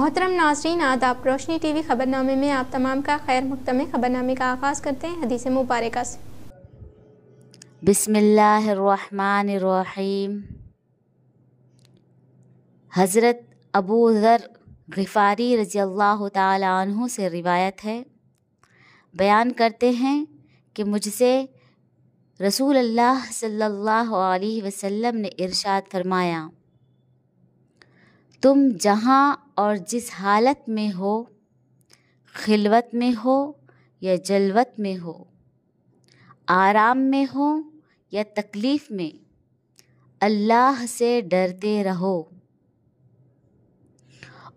मोहतरम नाज़रीन आदाब। रोशनी टीवी खबरनामे में आप तमाम का खैर मक़दम है। खबरनामे का आगाज़ करते हैं हदीस मुबारक से। बिस्मिल्लाहिर्रहमानिर्रहीम। हज़रत अबू ज़र ग़िफ़ारी रज़ियल्लाहु ताला अन्हु से रिवायत है, बयान करते हैं कि मुझसे रसूल अल्लाह सल्लल्लाहु अलैहि वसल्लम ने इरशाद फरमाया, तुम जहाँ और जिस हालत में हो, खिलवत में हो या जलवत में हो, आराम में हो या तकलीफ़ में, अल्लाह से डरते रहो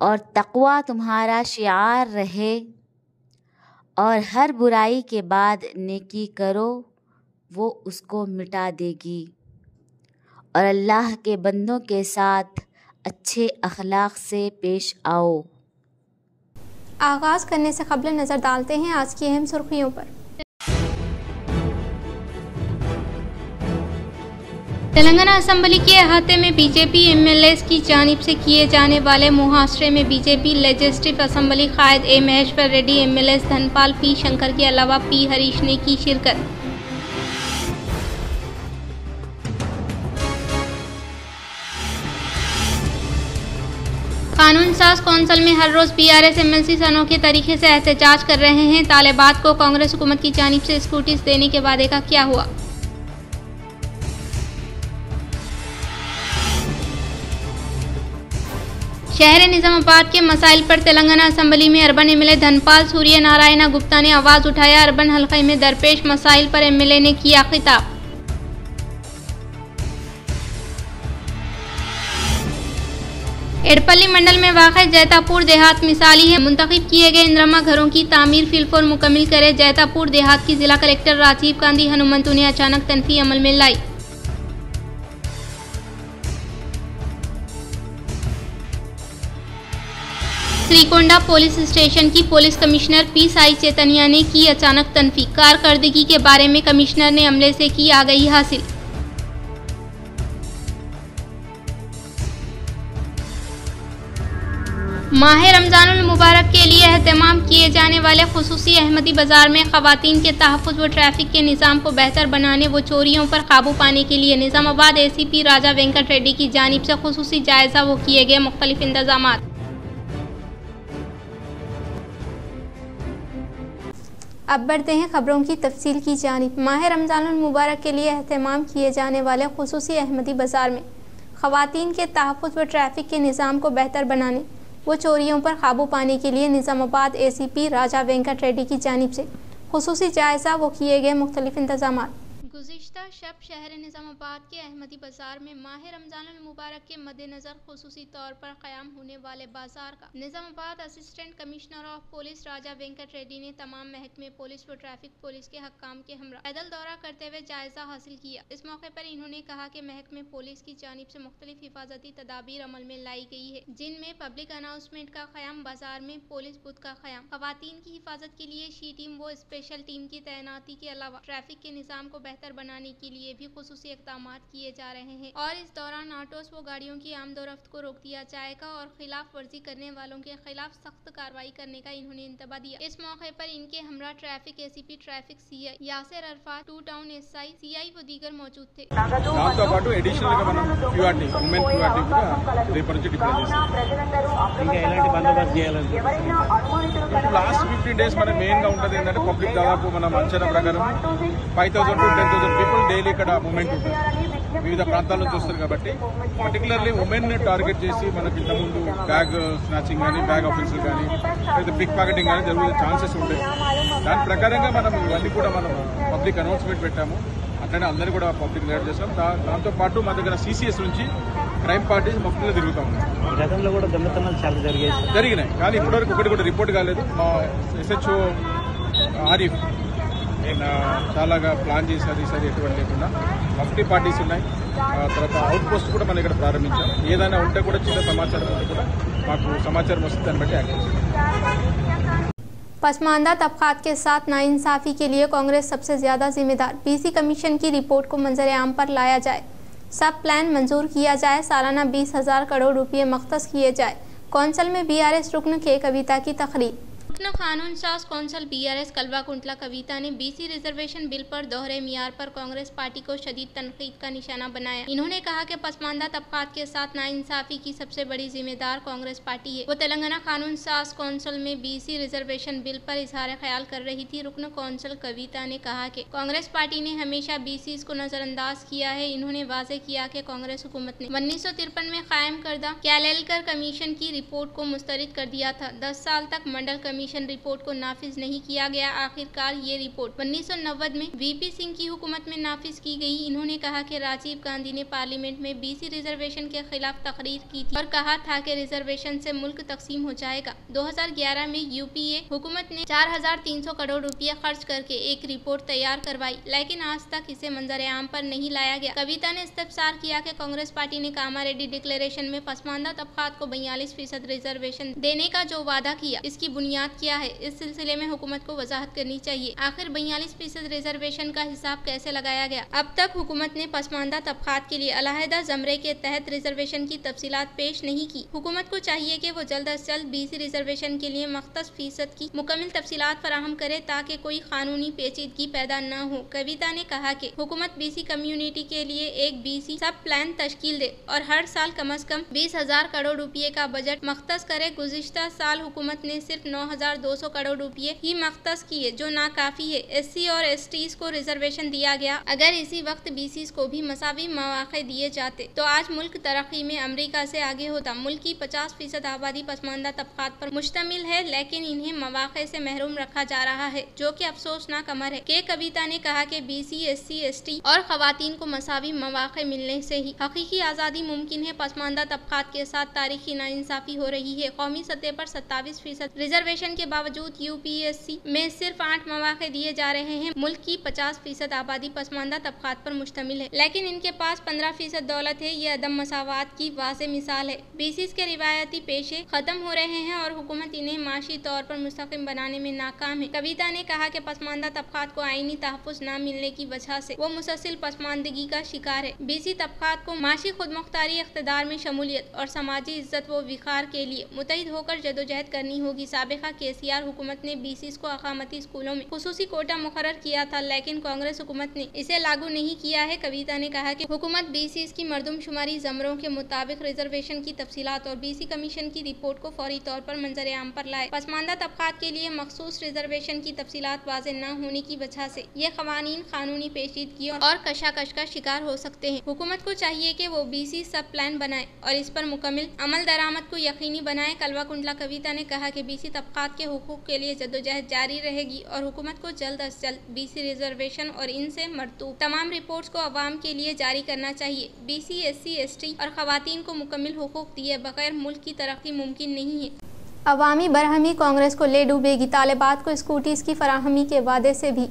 और तक़वा तुम्हारा शिआर रहे और हर बुराई के बाद नेकी करो, वो उसको मिटा देगी और अल्लाह के बंदों के साथ अच्छे अखलाक से पेश आओ। आगाज़ करने से क़ब्ल नज़र डालते हैं आज की अहम सुर्खियों पर। तेलंगाना असम्बली के अहाते में बीजेपी एमएलएस की जानिब से किए जाने वाले मुहासरे में बीजेपी लेजिस्लेटिव असम्बली कायद ए महेश्वर रेड्डी, एमएलएस धनपाल पी शंकर के अलावा पी हरीश ने की शिरकत। कानून साज कौंसिल में हर रोज़ बीआरएस एमएलसी अनोखे तरीके से एहतजाज कर रहे हैं। तालिबात को कांग्रेस हुकूमत की जानिब से स्कूटीज देने के वादे का क्या हुआ? शहर निजामाबाद के मसाइल पर तेलंगाना असम्बली में अर्बन एमएलए धनपाल सूर्य नारायण गुप्ता ने आवाज़ उठाया। अर्बन हल्के में दरपेश मसाइल पर एमएलए ने किया खिताब। एडपल्ली मंडल में वाक़ जैतापुर देहात मिसाली है। मुंतखब किए गए इंदिरमा घरों की तामीर फिलफौर मुकम्मिल करे। जैतापुर देहात की जिला कलेक्टर राजीव गांधी हनुमंतु ने अचानक तनफी अमल में लाई। श्रीकोंडा पुलिस स्टेशन की police commissioner P Sai Chaitanya ने की अचानक तनफी। कारकर्दगी के बारे में कमिश्नर ने अमले से की आगाही हासिल। माह रमज़ानुल मुबारक के लिए एहतमाम किए जाने वाले खुसूसी अहमदी बाज़ार में ख़वातीन के तहफ़्फ़ुज़ व ट्रैफिक के निज़ाम को बेहतर बनाने व चोरियों पर काबू पाने के लिए निज़ामाबाद एसीपी राजा वेंकट रेड्डी की जानिब से खुसूसी जायज़ा व किए गए मुख्तलिफ इंतज़ामात। अब बढ़ते हैं खबरों की तफसील की जानिब। माह रमज़ानुल मुबारक के लिए एहतमाम किए जाने वाले खुसूसी अहमदी बाज़ार में ख़वातीन के तहफ़्फ़ुज़ व ट्रैफिक के निज़ाम को बेहतर बनाने वो चोरियों पर काबू पाने के लिए निज़ामाबाद एसीपी राजा वेंकट रेड्डी की जानिब से खुसूसी जायज़ा व किए गए मुख्तलिफ इंतज़ामात। गुज़िश्ता शब शहर निज़ामाबाद के अहमदी बाज़ार में माह रमज़ानुल मुबारक के मद्देनज़र खुसूसी तौर पर क़याम होने वाले बाज़ार का Nizamabad assistant commissioner of police Raja Venkat Reddy ने तमाम महकमे पुलिस व ट्रैफिक पुलिस के हक्काम के हमरा पैदल दौरा करते हुए जायज़ा हासिल किया। इस मौके पर इन्होंने कहा कि महकमे पुलिस की जानिब से मुख्तलिफ हिफाजती तदाबीर अमल में लाई गई है, जिनमें पब्लिक अनाउंसमेंट का क़याम, बाज़ार में पुलिस बूथ का क़याम, ख़वातीन की हिफाजत के लिए शी टीम व स्पेशल टीम की तैनाती के अलावा ट्रैफिक के निज़ाम को बेहतर बनाने के लिए भी खुसूसी इक़दामात किए जा रहे हैं और इस दौरान ऑटोस व गाड़ियों की आमदोरफ्त को रोक दिया जाएगा और खिलाफ वर्जी करने वालों के खिलाफ सख्त कार्रवाई करने का इन्होंने इंतबा दिया। इस मौके पर इनके हमरा traffic ACP traffic CI Yasir Arafat, two town SI CI व दीगर मौजूद थे। లాస్ట్ 15 డేస్ మన మెయిన్ గా ఉంటది ఏంటంటే పబ్లిక్ దాదాపు మన అంచనా ప్రకారం 5000 to 10,000 పీపుల్ డైలీ ఇక్కడ మూవ్మెంట్ ఉంటుంది. వివిధ ప్రాంతాల నుంచి వస్తారు కాబట్టి పర్టికులర్లీ ఉమెన్ ని టార్గెట్ చేసి మనకి ఇంతకుముందు బ్యాగ్ స్నాచింగ్ కానీ బ్యాగ్ ఆఫెన్సులు కానీ లేదా పిక్ పాకెటింగ్ కానీ జరిగే ఛాన్సెస్ ఉంటాయి. దాని ప్రకారంగా మనం ఇవన్నీ కూడా మనం పబ్లిక్ అనౌన్స్మెంట్ పెట్టాము. అట్లనే అందరూ కూడా పబ్లిక్ అలర్ట్ చేస్తాం. దాంతో పాటు మా దగ్గర సిసిఎస్ నుంచి క్రైమ్ పార్టీస్ మొత్తంగా తిరుగుతా ఉన్నాయి. గతంలో కూడా దొంగతనాలు చాలా జరిగినాయి కానీ ఇప్పటివరకు ఒకటి కూడా రిపోర్ట్ కాలేదు. మా ఎస్హెచ్ఓ ఆరిఫ్ చాలా ప్లాన్ చేసి ఈసారి ఎటువంటి లేకుండా మఫ్టీ పార్టీస్ ఉన్నాయి. తర్వాత అవుట్ పోస్ట్ కూడా మనం ఇక్కడ ప్రారంభించాం. ఏదైనా ఉంటే కూడా చిన్న సమాచారం ఉంటే కూడా మాకు సమాచారం వస్తుంది, దాన్ని బట్టి యాక్ట్ చేస్తాం. पसमानदा तबकात के साथ नाइंसाफ़ी के लिए कांग्रेस सबसे ज़्यादा जिम्मेदार। पीसी कमीशन की रिपोर्ट को मंजर आम पर लाया जाए, सब प्लान मंजूर किया जाए, सालाना 20,000 करोड़ रुपये मख्तस किए जाए। कौंसल में बीआरएस रुकन के कविता की तकरीर। रुकन कानून साज कौंसल बीआरएस कल्वाकुंतला कविता ने बीसी रिजर्वेशन बिल पर दोहरे मियार पर कांग्रेस पार्टी को शदीद तनकीद का निशाना बनाया। इन्होंने कहा कि पसमानदा तबकात के साथ नाइंसाफी की सबसे बड़ी जिम्मेदार कांग्रेस पार्टी है। वो तेलंगाना कानून साज कौंसल में बीसी रिजर्वेशन बिल पर इजहार ख्याल कर रही थी। रुकन कौंसल कविता ने कहा कि कांग्रेस पार्टी ने हमेशा बीसी को नजरअंदाज किया है। इन्होंने वाजे किया कि कांग्रेस हुकूमत ने 1953 में कायम करदा कैलेलकर कमीशन की रिपोर्ट को मुस्तरद कर दिया था। 10 साल तक मंडल कमीशन रिपोर्ट को नाफिज नहीं किया गया। आखिरकार ये रिपोर्ट 1990 में वीपी सिंह की हुकूमत में नाफिज की गई। इन्होंने कहा कि राजीव गांधी ने पार्लियामेंट में बीसी रिजर्वेशन के खिलाफ तकरीर की थी और कहा था कि रिजर्वेशन से मुल्क तकसीम हो जाएगा। 2011 में यूपीए हुकूमत ने 4300 करोड़ रुपये खर्च करके एक रिपोर्ट तैयार करवाई, लेकिन आज तक इसे मंजर आम पर नहीं लाया गया। कविता ने इस्तफसार किया कि कांग्रेस पार्टी ने कामारेड्डी डिक्लेरेशन में पसमानदा तबकात को 42% रिजर्वेशन देने का जो वादा किया, इसकी बुनियाद क्या है? इस सिलसिले में हुकूमत को वजाहत करनी चाहिए। आखिर 42% रिजर्वेशन का हिसाब कैसे लगाया गया? अब तक हुकूमत ने पसमानदा तबकात के लिए अलहदा जमरे के तहत रिजर्वेशन की तफसीलात पेश नहीं की। हुकूमत को चाहिए कि वो जल्द अज जल्द बीसी रिजर्वेशन के लिए मख्तस फीसद की मुकम्मल तफसीलात फराहम करे ताकि कोई कानूनी पेचीदगी पैदा न हो। कविता ने कहा कि हुकूमत बीसी कम्युनिटी के लिए एक बीसी सब प्लान तश्कील दे और हर साल कम अज कम 20,000 करोड़ रुपये का बजट मख्तस करे। गुज़िश्ता साल हुकूमत ने सिर्फ 9,200 करोड़ रुपये ही मख्तस किए, जो नाकाफी है। एससी और एसटीज को रिजर्वेशन दिया गया। अगर इसी वक्त बीसीज को भी मसावी मौके दिए जाते तो आज मुल्क तरक्की में अमेरिका से आगे होता। मुल्क की 50% आबादी पसमानदा तबकात पर मुश्तमिल है, लेकिन इन्हें मौके से महरूम रखा जा रहा है, जो कि अफसोसनाक अमर है। के कविता ने कहा कि बीसी, एससी, एसटी और खवातीन को मसावी मौके मिलने से ही हकीकी आज़ादी मुमकिन है। पसमानदा तबकात के साथ तारीखी नाइंसाफी हो रही है। कौमी सतह पर 27% रिजर्वेशन के बावजूद यूपीएससी में सिर्फ 8 मौके दिए जा रहे हैं। मुल्क की 50% आबादी पसमानदा तबकात पर मुश्तमिल है, लेकिन इनके पास 15% दौलत है। ये अदम मसावात की वाज़ेह मिसाल है। बीसीज के रिवायती पेशे खत्म हो रहे हैं और हुकूमत इन्हें माशी तौर पर मुस्तकिम बनाने में नाकाम है। कविता ने कहा कि पसमानदा तबकात को आईनी तहफ़्फ़ुज़ न मिलने की वजह से वो मुसलसल पसमानदगी का शिकार है। बीसी तबकात को माशी खुदमुख्तारी, इख्तिदार में शमूलियत और समाजी इज्जत व विकार के लिए मुतहिद होकर जदोजहद करनी होगी। साबिक़ा केसीआर हुकूमत ने बीसीज को अकामती स्कूलों में खुसूसी कोटा मुकर्रर किया था, लेकिन कांग्रेस हुकूमत ने इसे लागू नहीं किया है। कविता ने कहा कि हुकूमत बीसीज की मरदमशुमारी जमरों के मुताबिक रिजर्वेशन की तफसीलात और बीसी कमीशन की रिपोर्ट को फौरी तौर पर मंजर आम पर लाए। पसमानदा तबकात के लिए मखसूस रिजर्वेशन की तफसीलात वाज़ेह न होने की वजह से ये क़वानीन कानूनी पेचीदगी और कशाकश का शिकार हो सकते हैं। हुकूमत को चाहिए कि वो बीसी सब प्लान बनाए और इस पर मुकम्मल अमल दरामद को यकीनी बनाए। कल्वाकुंतला कविता ने कहा कि बीसी तबकात के हुकूक के लिए जद्दोजहद जारी रहेगी और हुकूमत को जल्द अज जल्द बीसी रिजर्वेशन और इनसे मरतूब तमाम रिपोर्ट्स को अवाम के लिए जारी करना चाहिए। बीसी, एससी, एसटी और खवातीन को मुकम्मल हुकूक दिए बगैर मुल्क की तरक्की मुमकिन नहीं है। अवामी बरहमी कांग्रेस को ले डूबेगी। तालिबात को स्कूटीज की फराहमी के वादे से भी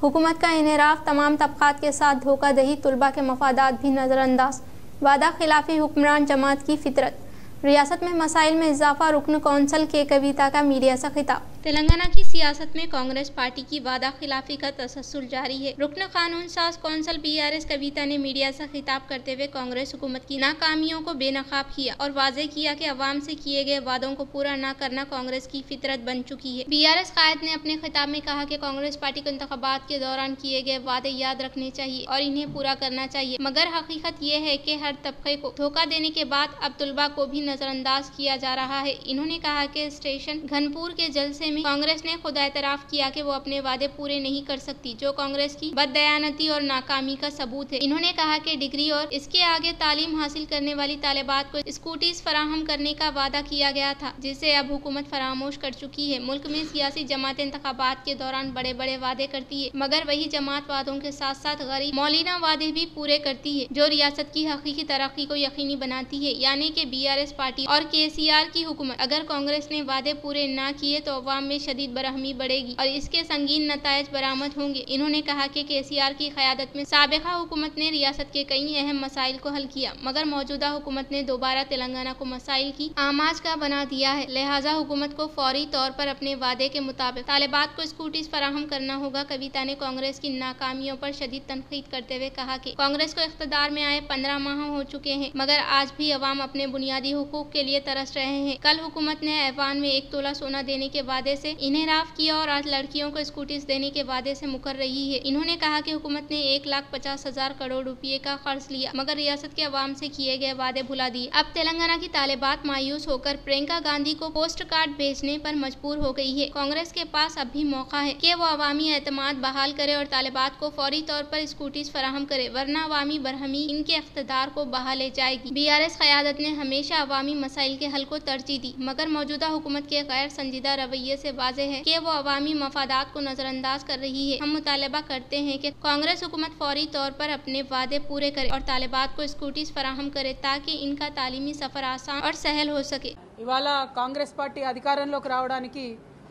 हुकूमत का इनहराफ, तमाम तबकात के साथ धोखादही, तुलबा के मफादात भी नज़रअंदाज, वादा खिलाफी हुक्मरान जमात की फितरत, रियासत में मसाइल में इजाफा। रुकन कौंसल के कविता का मीडिया से खिताब। तेलंगाना की सियासत में कांग्रेस पार्टी की वादा खिलाफी का तसलसल जारी है। रुकन कानून साज कौंसल बीआरएस कविता ने मीडिया से खिताब करते हुए कांग्रेस हुकूमत की नाकामियों को बेनकाब किया और वाज़ेह किया कि अवाम से किए गए वादों को पूरा न करना कांग्रेस की फितरत बन चुकी है। बीआरएस कायद ने अपने खिताब में कहा कि कांग्रेस पार्टी को इंतखाबात के दौरान किए गए वादे याद रखने चाहिए और इन्हें पूरा करना चाहिए, मगर हकीकत यह है कि हर तबके को धोखा देने के बाद अब तुलबा को भी नजरअंदाज किया जा रहा है। इन्होंने कहा कि स्टेशन घनपुर के जलसे में कांग्रेस ने खुद एतराफ किया कि वो अपने वादे पूरे नहीं कर सकती, जो कांग्रेस की बददयानती और नाकामी का सबूत है। इन्होंने कहा कि डिग्री और इसके आगे तालीम हासिल करने वाली तालिबात को स्कूटीज फराहम करने का वादा किया गया था, जिसे अब हुकूमत फरामोश कर चुकी है। मुल्क में सियासी जमातें इंतखाबात के दौरान बड़े बड़े वादे करती है, मगर वही जमात वादों के साथ साथ गरीब मौलिना वादे भी पूरे करती है, जो रियासत की हकीकी तरक्की को यकीनी बनाती है। यानी कि बीआरएस पार्टी और केसीआर की हुकूमत, अगर कांग्रेस ने वादे पूरे न किए तो अवाम अवाम में शदीद बरहमी बढ़ेगी और इसके संगीन नतायज बरामद होंगे। इन्होंने कहा कि KCR की क़यादत में साबिक़ा हुकूमत ने रियासत के कई अहम मसाइल को हल किया, मगर मौजूदा हुकूमत ने दोबारा तेलंगाना को मसाइल की आमाज का बना दिया है। लिहाजा हुकूमत को फौरी तौर पर अपने वादे के मुताबिक तालिबात को स्कूटीज फराहम करना होगा। कविता ने कांग्रेस की नाकामियों पर शदीद तनकीद करते हुए कहा कि कांग्रेस को इख्तिदार में आए 15 माह हो चुके हैं, मगर आज भी अवाम अपने बुनियादी हुकूक के लिए तरस रहे हैं। कल हुकूमत ने ऐवान में 1 तोला सोना देने के वादे से इन्हेराफ किया और आज लड़कियों को स्कूटीज देने के वादे से मुकर रही है। इन्होंने कहा कि हुकूमत ने 1,50,000 करोड़ रुपये का कर्ज लिया, मगर रियासत के अवाम से किए गए वादे भुला दिए। अब तेलंगाना की तालिबात मायूस होकर प्रियंका गांधी को पोस्ट कार्ड भेजने पर मजबूर हो गई है। कांग्रेस के पास अब भी मौका है कि वो अवामी एतमाद बहाल करे और तालिबात को फौरी तौर पर स्कूटीज फराहम करे, वरना अवामी बरहमी इनके इख्तिदार को बहा ले जाएगी। BRS क़यादत ने हमेशा अवामी मसाइल के हल को तरजीह दी, मगर मौजूदा हुकूमत के गैर संजीदा रवैये से वाज़ेह है कि वो अवामी मफादात को नजरअंदाज कर रही है। हम मुतालबा करते हैं कि कांग्रेस हुकूमत फौरी तौर पर अपने वादे पूरे करे और तालिबात को स्कूटीज फराहम करे ताकि इनका तालीमी सफर आसान और सहल हो सके। ఇవాళ కాంగ్రెస్ పార్టీ అధికారంలోకి రావడానికి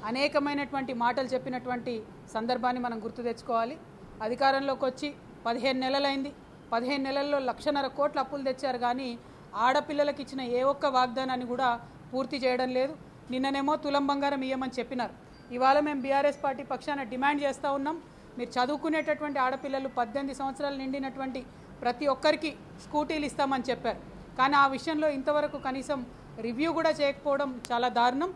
అనేకమైనటువంటి మాటలు చెప్పినటువంటి సందర్భాన్ని మనం గుర్తు తెచ్చుకోవాలి. అధికారంలోకి వచ్చి 15 నెలలైంది. 15 నెలల్లో 1,50,000 కోట్ల అప్పులు తెచ్చారు, కానీ ఆడపిల్లలకు ఇచ్చిన ఏ ఒక్క వాగ్దానాన్ని కూడా పూర్తి చేయడం లేదు. నిన్ననేమో తులం బంగారం ఇయ్యమని చెప్పినారు. ఇవాళ మేము BRS పార్టీ పక్షాన డిమాండ్ చేస్తూ ఉన్నాం, మీరు చదువుకునేటటువంటి ఆడపిల్లలు 18 సంవత్సరాలు నిండినటువంటి ప్రతి ఒక్కరికి స్కూటీలు ఇస్తామని చెప్పారు, కానీ ఆ విషయంలో ఇంతవరకు కనీసం రివ్యూ కూడా చేయకపోవడం చాలా దారుణం.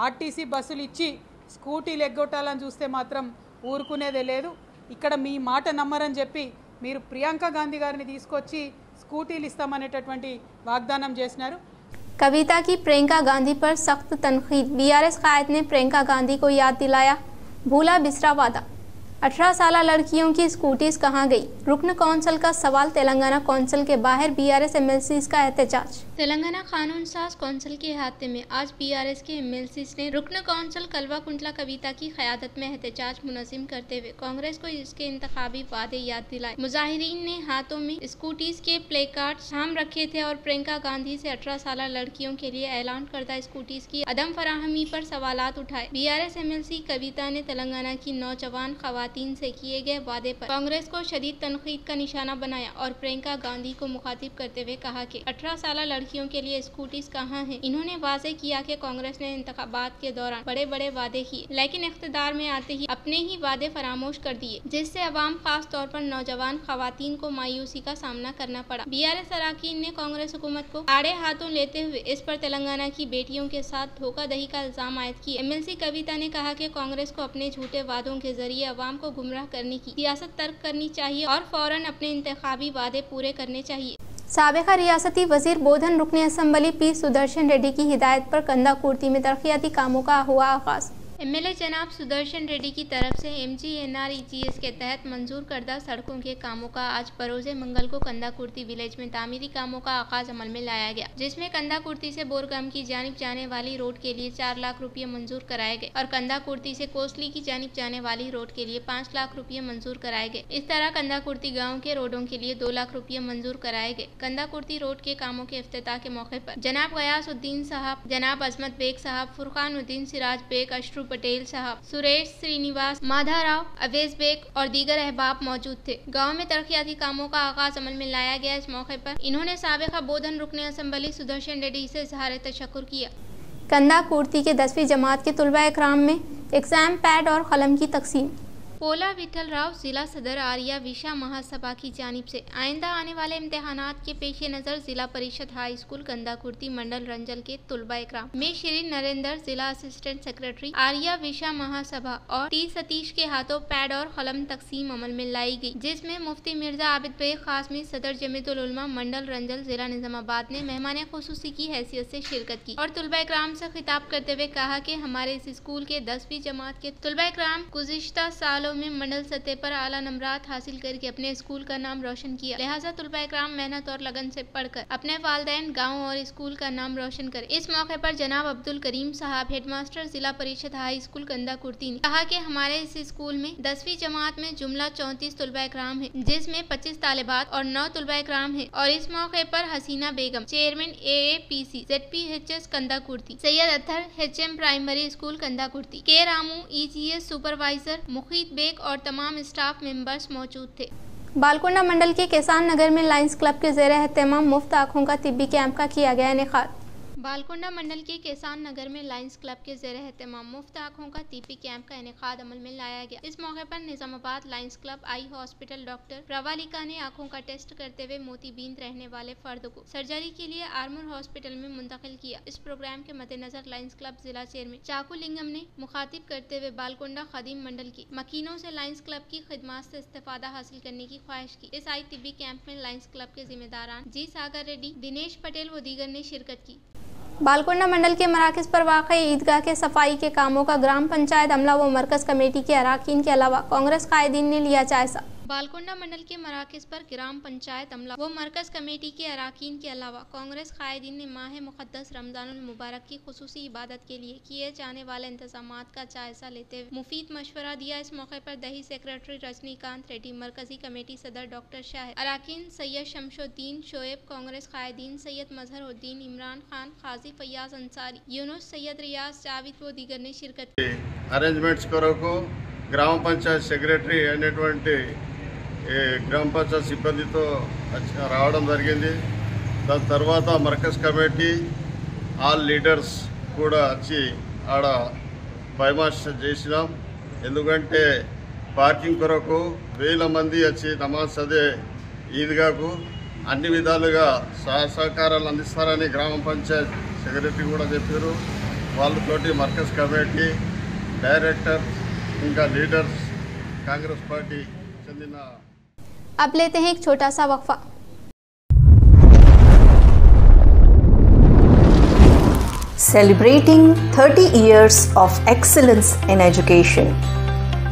ఆర్టీసీ బస్సులు ఇచ్చి స్కూటీలు ఎగ్గొట్టాలని చూస్తే మాత్రం ఊరుకునేదే లేదు. ఇక్కడ మీ మాట నమ్మరని చెప్పి మీరు ప్రియాంక గాంధీ గారిని తీసుకొచ్చి స్కూటీలు ఇస్తామనేటటువంటి వాగ్దానం చేసినారు. कविता की प्रियंका गांधी पर सख्त तनकीद। BRS कायद ने प्रियंका गांधी को याद दिलाया भूला बिसरा वादा। 18 साल लड़कियों की स्कूटीज कहाँ गई? रुकन कौंसिल का सवाल। तेलंगाना कौंसिल के बाहर BRS MLCs का एहतजाज। तेलंगाना कानून साज कौंसिल के अहाते में आज BRS के MLCs ने रुकन कौंसिल कलवा कुंटला कविता की क़यादत में एहतजाज मुनज़्ज़म करते हुए कांग्रेस को इसके इंतखाबी वादे याद दिलाए। मुजाहिरीन ने हाथों में स्कूटीज के प्ले कार्ड थाम रखे थे और प्रियंका गांधी से 18 साल लड़कियों के लिए ऐलान करदा स्कूटीज की अदम फराहमी पर सवालात उठाए। BRS MLC कविता ने तेलंगाना की नौजवान खवातीन से किए गए वादे पर कांग्रेस को शदीद तनकीद का निशाना बनाया और प्रियंका गांधी को मुखातिब करते हुए कहा कि 18 साल लड़कियों के लिए स्कूटीज कहाँ हैं। इन्होंने वाज़ेह किया कि कांग्रेस ने इंतखाबात के दौरान बड़े बड़े वादे किए, लेकिन इख्तिदार में आते ही अपने ही वादे फरामोश कर दिए, जिससे अवाम खास तौर पर नौजवान खवातीन को मायूसी का सामना करना पड़ा। BRS अरकान ने कांग्रेस हुकूमत को आड़े हाथों लेते हुए इस पर तेलंगाना की बेटियों के साथ धोखाधड़ी का इल्जाम आयद किए। MLC कविता ने कहा कि कांग्रेस को अपने झूठे वादों के जरिए अवाम को गुमराह करने की सियासत तर्क करनी चाहिए और फौरन अपने इंतखाबी वादे पूरे करने चाहिए। साबिका रियासती वजीर बोधन रुकने असम्बली P सुदर्शन रेड्डी की हिदायत पर कंदा कुर्ती में तरक्याती कामों का हुआ आगाज। MLA जनाब सुदर्शन रेड्डी की तरफ से MGNREGS के तहत मंजूर करदा सड़कों के कामों का आज बरोज़े मंगल को कंदा कुर्ती विलेज में तामीरी कामों का आगाज अमल में लाया गया, जिसमें कंदा कुर्ती से बोरगाम की जानिब जाने वाली रोड के लिए 4 लाख रुपये मंजूर कराए गए और कंदा कुर्ती से कोसली की जानिब जाने वाली रोड के लिए 5 लाख रुपये मंजूर कराए गए। इस तरह कंदा कुर्ती गाँव के रोडों के लिए 2 लाख रुपये मंजूर कराए गए। कंदा कुर्ती रोड के कामों के इफ्तिताह के मौके पर जनाब गयासुद्दीन साहब, जनाब अजमत बेग साहब, फुरखानुद्दीन सिराज बेग, अशरु पटेल साहब, सुरेश श्रीनिवास, माधा राव, अवेज बेग और दीगर अहबाब मौजूद थे। गांव में तरक्याती कामों का आगाज अमल में लाया गया। इस मौके पर इन्होंने साबिका बोधन रुकने असम्बली सुदर्शन रेड्डी से इज़हार तशक्कुर किया। कंदा कुर्ती के 10वीं जमात के तुलबा इकराम में एग्जाम पैड और कलम की तकसीम। पोला विठल राव जिला सदर आर्या विशा महासभा की जानिब से आइंदा आने वाले इम्तिहानात के पेश नज़र जिला परिषद हाई स्कूल कंदा कुर्ती मंडल रंजल के तुलबा इकराम में श्री नरेंद्र जिला असिस्टेंट सेक्रेटरी आर्या विशा महासभा और T सतीश के हाथों पैड और कलम तकसीम अमल में लाई गई, जिसमें मुफ्ती मिर्जा आबिद बेग खासमी सदर जमीयतुल उलमा मंडल रंजल जिला निजामाबाद ने मेहमान खुसूसी की हैसियत से शिरकत की और तुलबा इकराम से खिताब करते हुए कहा कि हमारे इस स्कूल के 10वीं जमात के तुलबा इकराम गुज़िश्ता सालों सालों में मंडल सतह पर आला नंबरात हासिल करके अपने स्कूल का नाम रोशन किया। लिहाजा तुलबा इकराम मेहनत और लगन से पढ़कर अपने वालिदैन, गाँव और स्कूल का नाम रोशन करें। इस मौके पर जनाब अब्दुल करीम साहब, हेडमास्टर जिला परिषद हाई स्कूल कंदा कुर्ती ने कहा कि हमारे इस स्कूल में 10वीं जमात में जुमला 34 तुलबा इकराम है, जिसमें 25 तालिबात और 9 तुलबा इकराम है। और इस मौके पर हसीना बेगम, चेयरमैन AAPC ZPHS कंदा कुर्ती, सैयद अत्तर HM प्राइमरी स्कूल कंदा कुर्ती, के Ramu EGS supervisor, Mukhit bag और तमाम स्टाफ मेंबर्स मौजूद थे। बालकोंडा मंडल के किसान नगर में लायंस क्लब के ज़ेर एहतमाम मुफ्त आँखों का तिब्बी कैंप का किया गया इनेकाद। बालकोंडा मंडल के किसान नगर में लायंस क्लब के ज़ेर एहतमाम मुफ्त आँखों का तिब्बी कैंप का इनेकाद अमल में लाया गया। इस मौके पर Nizamabad Lions Club eye hospital doctor Pravalika ने आँखों का टेस्ट करते हुए मोतीबींद रहने वाले फर्द को सर्जरी के लिए आर्मूर हॉस्पिटल में मुंतकिल किया। इस प्रोग्राम के मद्देनजर लायंस क्लब जिला चेयरमैन चाकू लिंगम ने मुखातिब करते हुए बालकोंडा खदीम मंडल की मकीनों से लायंस क्लब की खिदमत से इस्तेफादा हासिल करने की ख्वाहिश की। इस आई तिब्बी कैंप में लायंस क्लब के जिम्मेदारान जी सागर रेड्डी, दिनेश पटेल व दीगर ने शिरकत की। बालकोंडा मंडल के मराकज पर वाक़ ईदगाह के सफाई के कामों का ग्राम पंचायत अमला व मरकज़ कमेटी के अराकीन के अलावा कांग्रेस कायदीन ने लिया जायजा। बालकोंडा मंडल के मराकज पर ग्राम पंचायत अमला व मरकज़ कमेटी के अराकीन के अलावा कांग्रेस कायदीन ने माह मुक़द्दस रमज़ानुल मुबारक की खुसूसी इबादत के लिए किए जाने वाले इंतजामात का जायजा लेते हुए मुफीद मशवरा दिया। इस मौके पर दही सेक्रेटरी रजनीकांत रेड्डी, मरकजी कमेटी सदर डॉक्टर शाह, अराकीन सैयद शमशुद्दीन शोएब, कांग्रेस कायदीन सैयद मजहरुद्दीन, इमरान खान, खाजी फैयाज अंसारी, यूनुस, सैयद रियाज, जाविद व दीगर ने शिरकत की। अरेंजमेंट्स కొరకు గ్రామ పంచాయత్ సెక్రటరీ అయినటువంటి గ్రామ పంచాయత్ సిబ్బందితో రావడం జరిగింది। దాని తర్వాత మర్కజ్ కమిటీ ఆల్ లీడర్స్ కూడా వచ్చి ఆడ పైమాష్ చేసినాం। ఎందుకంటే పార్కింగ్ కొరకు వేల మంది వచ్చి నమాజ్ చదివే ఈద్గాకు అన్ని విధాలుగా సహకారాలు అందిస్తారని గ్రామ పంచాయత్ సెక్రటరీ కూడా చెప్పారు। వాళ్ళతోటి మర్కజ్ కమిటీ డైరెక్టర్ ఇంకా లీడర్స్ కాంగ్రెస్ పార్టీ చెందిన। अब लेते हैं एक छोटा सा वक्फा। Celebrating 30 years of excellence in education,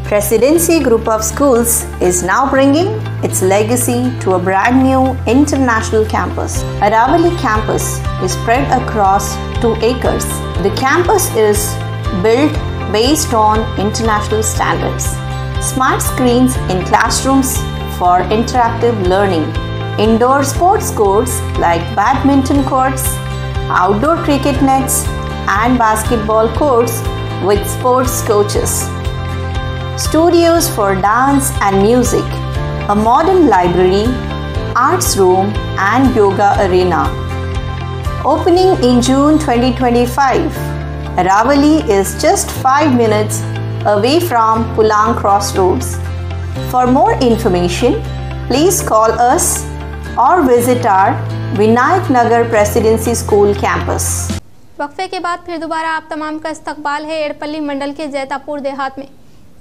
Presidency Group of Schools is now bringing its legacy to a brand new international campus. Aravali campus is spread across 2 acres. The campus is built based on international standards. Smart screens in classrooms for interactive learning. Indoor sports courts like badminton courts, outdoor cricket nets and basketball courts with sports coaches. Studios for dance and music, a modern library, arts room and yoga arena. Opening in June 2025, Aravali is just 5 minutes away from Pulang Crossroads. For more information, please call us or visit our Vinayak Nagar Presidency School campus. वक्फे के बाद फिर दोबारा आप तमाम का इस्तकबाल है एड़पल्ली मंडल के जैतापुर देहात में।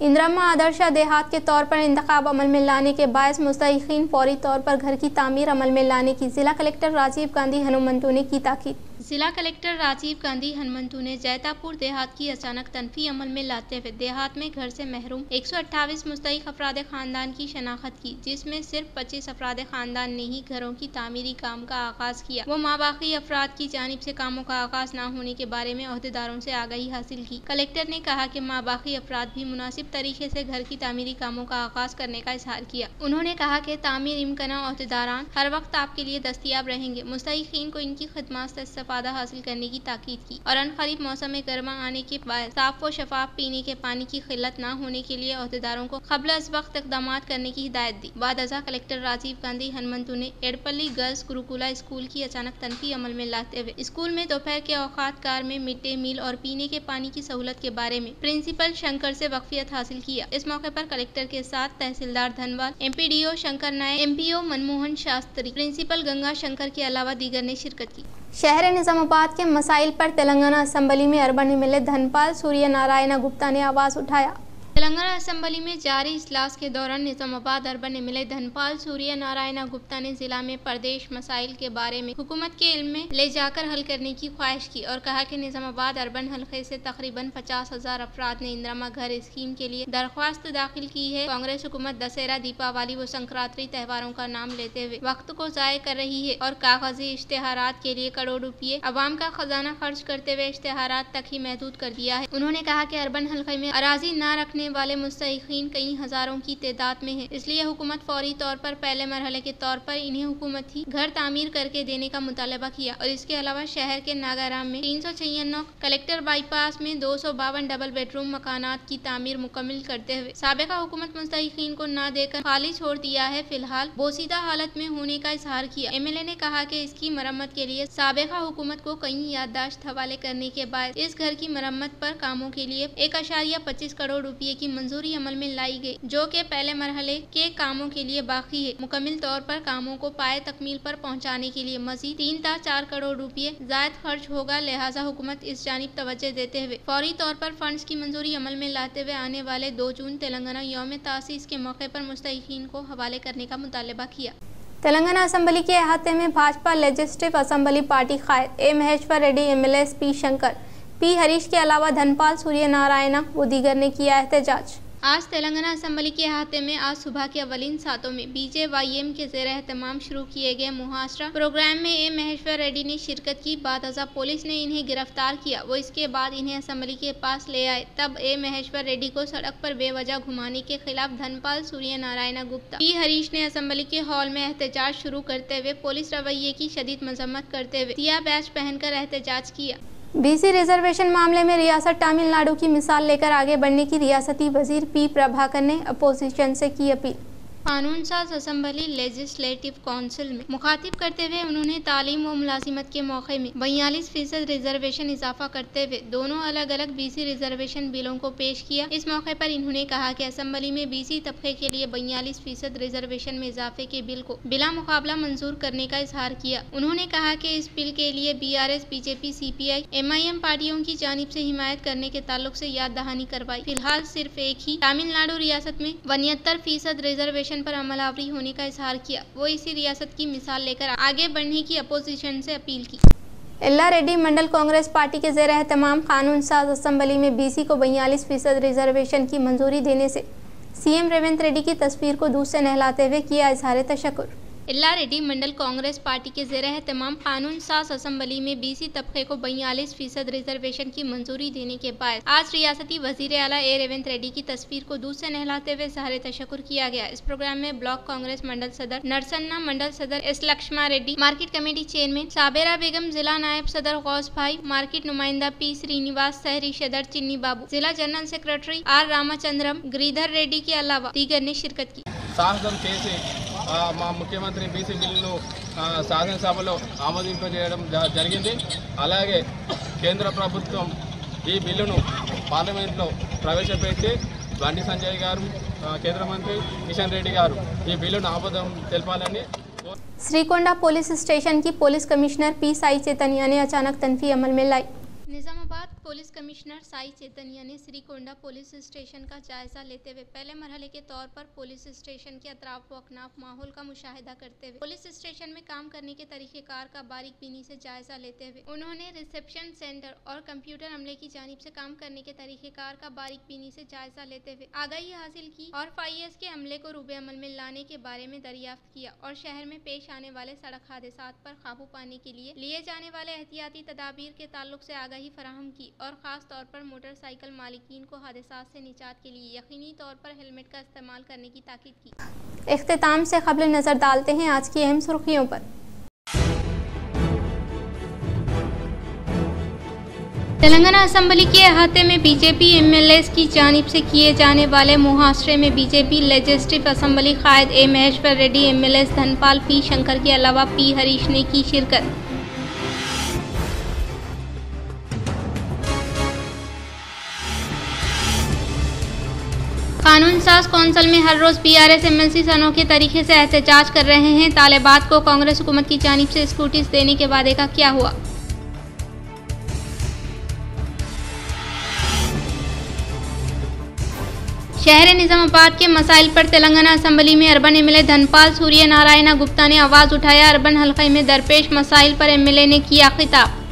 इंदिराम्मा आदर्शा देहात के तौर पर इंतखाब अमल में लाने के बायस मुस्तहिकीन फौरी तौर पर घर की तामीर अमल में लाने की जिला कलेक्टर राजीव गांधी हनुमंतु ने की ताकीद। जिला कलेक्टर राजीव गांधी हनुमंतु ने जैतापुर देहात की अचानक तनफी अमल में लाते हुए देहात में घर से महरूम 128 मुस्तहिक अफराद खानदान की शनाख्त की, जिसमें सिर्फ 25 अफराद खानदान ने ही घरों की तामीरी काम का आगाज किया। वो माबाकी अफराद की जानिब से कामों का आगाज न होने के बारे में अहदेदारों से आगाही हासिल की। कलेक्टर ने कहा कि माबाकी अफराद भी मुनासिब तरीके से घर की तामीरी कामों का आगाज करने का इजहार किया। उन्होंने कहा कि तामीर इम्काना अहदेदारान हर वक्त आपके लिए दस्तियाब रहेंगे। मुस्तहिकीन को इनकी खिदमत से इस्तेफादा हासिल करने की ताकीद की और अनकरीब मौसम गर्मा आने के बाद साफ व शफाफ पीने के पानी की किल्लत न होने के लिए अहदेदारों को क़ब्ल अज़ वक्त इक़दाम करने की हिदायत दी। बाद अज़ा कलेक्टर राजीव गांधी हनुमंतु ने एड़पल्ली गर्ल्स गुरुकुला स्कूल की अचानक तनफी अमल में लाते हुए स्कूल में दोपहर के औकात कार में मिड डे मील और पीने के पानी की सहूलत के बारे में प्रिंसिपल शंकर से वक्फियत हासिल किया। इस मौके पर कलेक्टर के साथ तहसीलदार धनवाल, MPDO शंकर नायक, MPO मनमोहन शास्त्री, प्रिंसिपल गंगा शंकर के अलावा दीगर ने शिरकत की। शहर निजामाबाद के मसाइल पर तेलंगाना असम्बली में अर्बन MLA धनपाल सूर्य नारायण गुप्ता ने आवाज़ उठाया। तेलंगाना असेंबली में जारी इजलास के दौरान निजामाबाद अर्बन एमएलए धनपाल सूर्य नारायण गुप्ता ने जिला में प्रदेश मसाइल के बारे में हुकूमत के इल्म में ले जाकर हल करने की ख्वाहिश की और कहा कि निजामाबाद अर्बन हल्के से तकरीबन 50,000 अफराद ने इंदिरा घर स्कीम के लिए दरख्वास्त दाखिल की है। कांग्रेस हुकूमत दशहरा, दीपावली व संक्रांति त्योहारों का नाम लेते हुए वक्त को जाया कर रही है और कागजी इश्तेहारात के लिए करोड़ रुपये अवाम का खजाना खर्च करते हुए इश्तेहारात तक ही महदूद कर दिया है। उन्होंने कहा कि अर्बन हल्के में अराजी न रखने वाले मुस्तहिकीन कई हजारों की तादाद में है, इसलिए हुकूमत फौरी तौर पर पहले मरहले के तौर पर इन्हें हुकूमती घर तामीर करके देने का मुतालबा किया और इसके अलावा शहर के नागाराम में 396 कलेक्टर बाईपास में 252 डबल बेडरूम मकानात की तामीर मुकम्मल करते हुए साबिका हुकूमत मुस्तहिकीन को न देकर खाली छोड़ दिया है। फिलहाल बोसीदा हालत में होने का इजहार किया। एमएलए ने कहा कि इसकी मरम्मत के लिए साबिका हुकूमत को कई याददाश्त हवाले करने के बाद इस घर की मरम्मत पर कामों के लिए 1.25 करोड़ रुपए की मंजूरी अमल में लाई गई, जो कि पहले मरहले के कामों के लिए बाकी है। मुकम्मल तौर पर कामों को पाए तकमील पर पहुंचाने के लिए मजीद 3 से 4 करोड़ रुपए जायद खर्च होगा। लिहाजा हुकूमत इस जानिब तवज्जो देते हुए फौरी तौर पर फंड्स की मंजूरी अमल में लाते हुए आने वाले 2 जून तेलंगाना यौम तासीस के मौके पर मुस्तहिकीन को हवाले करने का मुतालबा किया। तेलंगाना असेंबली के अहाते में भाजपा लेजिस्लेटिव असेंबली पार्टी कायद ए Maheshwar Reddy, MLA P Shankar, P Harish के अलावा धनपाल सूर्य नारायण व दीगर ने किया एहतजाज। आज तेलंगाना असेंबली के अहाते में आज सुबह के अवलिन सातों में बीजेवाईएम के ज़ेर एहतमाम शुरू किए गए मुहासरा प्रोग्राम में ए महेश्वर रेड्डी ने शिरकत की। बाद अज़ा पुलिस ने इन्हें गिरफ्तार किया। वो इसके बाद इन्हें असेंबली के पास ले आए। तब ए महेश्वर रेड्डी को सड़क पर बेवजह घुमाने के खिलाफ धनपाल सूर्य नारायण गुप्ता, पी हरीश ने असेंबली के हॉल में एहतजाज शुरू करते हुए पुलिस रवैये की शदीद मजम्मत करते हुए सियाह बैच पहनकर एहतजाज किया। बीसी रिजर्वेशन मामले में रियासत तमिलनाडु की मिसाल लेकर आगे बढ़ने की रियासती वजीर पी प्रभाकर ने अपोजिशन से की अपील। कानून साज असेंबली लेजिस्लेटिव काउंसिल में मुखातिब करते हुए उन्होंने तालीम व मुलाजिमत के मौके में 42% रिजर्वेशन इजाफा करते हुए दोनों अलग अलग बीसी रिजर्वेशन बिलों को पेश किया। इस मौके पर इन्होंने कहा कि असेंबली में बीसी तबके के लिए 42% रिजर्वेशन में इजाफे के बिल को बिला मुकाबला मंजूर करने का इजहार किया। उन्होंने कहा कि इस बिल के लिए बीआरएस, बीजेपी, सीपीआई, एमआईएम पार्टियों की जानिब से हिमायत करने के ताल्लुक से याद दहानी करवाई। फिलहाल सिर्फ एक ही तमिलनाडु रियासत में 72% रिजर्वेशन पर अमलावरी होने का इजहार किया। वो इसी रियासत की मिसाल लेकर आगे बढ़ने की अपोजिशन से अपील की। एल्ला रेड्डी मंडल कांग्रेस पार्टी के ज़ेर एहतमाम कानून साज असेंबली में बीसी को 42% रिजर्वेशन की मंजूरी देने से सीएम रेवंत रेड्डी की तस्वीर को दूध से नहलाते हुए किया इजहार तशक्कुर। एल्ला रेड्डी मंडल कांग्रेस पार्टी के ज़ेर एहतमाम कानून साज असेंबली में बीसी तबके को 42% रिजर्वेशन की मंजूरी देने के बाद आज रियासती वजीर आला ए रेवंत रेड्डी की तस्वीर को दूध से नहलाते हुए इजहार तशक्कुर किया गया। इस प्रोग्राम में ब्लॉक कांग्रेस मंडल सदर नरसन्ना, मंडल सदर S Lakshma Reddy, market committee chairman Sabera Begum, जिला नायब सदर गौस भाई, मार्केट नुमाइंदा पी श्रीनिवास, शहरी सदर चिन्नी बाबू, जिला general secretary are Ramachandram, Giridhar Reddy के अलावा दीगर ने शिरकत की। మా ముఖ్యమంత్రి బీసీ బిల్లును శాసనసభలో ఆమోదింపజేయడం జరిగింది. అలాగే కేంద్ర ప్రభుత్వం ఈ బిల్లును పార్లమెంట్లో ప్రవేశపెట్టి బండి సంజయ్ గారు, కేంద్ర మంత్రి కిషన్ రెడ్డి గారు ఈ బిల్లును ఆమోదం తెలపాలని। श्रीकोंडा पुलिस स्टेशन की पुलिस कमिश्नर पी साई चैतन्य ने अचानक तनफी अमल में लाई। निजामाबाद पुलिस कमिश्नर साई चैतन्य ने श्रीकोंडा पुलिस स्टेशन का जायजा लेते हुए पहले मरहले के तौर पर पुलिस स्टेशन के अतराफ व अकनाफ माहौल का मुशाहिदा करते हुए पुलिस स्टेशन में काम करने के तरीक़ेकार का बारीक बीनी से जायजा लेते हुए उन्होंने रिसेप्शन सेंटर और कंप्यूटर अमले की जानिब से काम करने के तरीक़ेकार का बारीक बीनी से जायजा लेते हुए आगाही हासिल की और फाइएस के अमले को रूबे अमल में लाने के बारे में दरियाफ्त किया और शहर में पेश आने वाले सड़क हादसात पर काबू पाने के लिए जाने वाले एहतियाती तदाबीर के ताल्लुक से आगाही फराहम की और खास तौर पर मोटरसाइकिल मालिकीन को हादसात से निजात के लिए यकीनी तौर पर हेलमेट का इस्तेमाल करने की ताकीद की। इख्तिताम से क़ब्ल नज़र डालते हैं आज की अहम सुर्खियों पर। तेलंगाना असेंबली के अहाते में बीजेपी एमएलए की जानिब से किए जाने वाले मुहासरे में बीजेपी लेजिस्लेटिव असेंबली कायद ए महेश्वर रेड्डी, एमएलए धनपाल पी शंकर के अलावा पी हरीश ने की शिरकत। कानून साज कौंसिल में हर रोज बीआरएस एमएलसी अनोखे तरीके से एहतजाज कर रहे हैं। तालिबात को कांग्रेस हुकूमत की जानिब से स्कूटीज देने के वादे का क्या हुआ? शहर निजामाबाद के मसाइल पर तेलंगाना असेंबली में अर्बन एमएलए धनपाल सूर्य नारायण गुप्ता ने आवाज उठाया। अर्बन हल्के में दरपेश मसाइल पर एमएलए ने किया खिताब।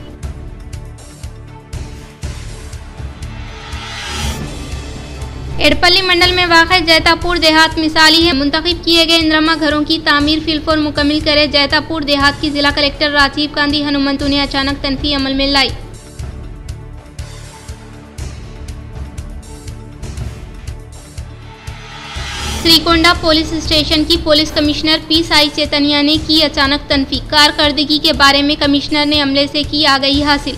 एडपल्ली मंडल में वाक़ जैतापुर देहात मिसाली है। मुंतखब किए गए इंदिरा घरों की तामीर फिलफौर मुकम्मिल करे। जैतापुर देहात की जिला कलेक्टर राजीव गांधी हनुमंतु ने अचानक तनफी अमल में लाई। श्रीकोंडा पुलिस स्टेशन की police commissioner P Sai Chaitanya ने की अचानक तनफी। कारकर्दगी के बारे में कमिश्नर ने अमले से की आगाही हासिल।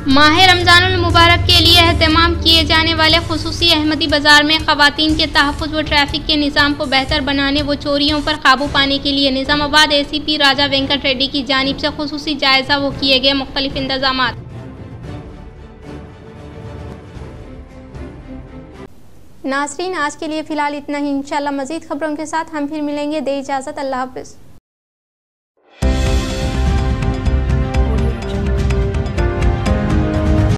माह रमजानुल मुबारक के लिए एहतमाम किए जाने वाले खुसूसी अहमदी बाजार में ख़वातीन के तहफ़्फ़ुज़ व ट्रैफिक के निज़ाम को बेहतर बनाने व चोरियों पर काबू पाने के लिए निज़ामाबाद एसीपी राजा वेंकट रेड्डी की जानिब से खुसूसी जायज़ा व किए गए मुख्तलिफ इंतज़ामात। नाज़रीन, आज के लिए फ़िलहाल इतना ही। इंशाअल्लाह मज़ीद खबरों के साथ हम फिर मिलेंगे। दे इजाज़त, अल्लाह हाफ़िज़।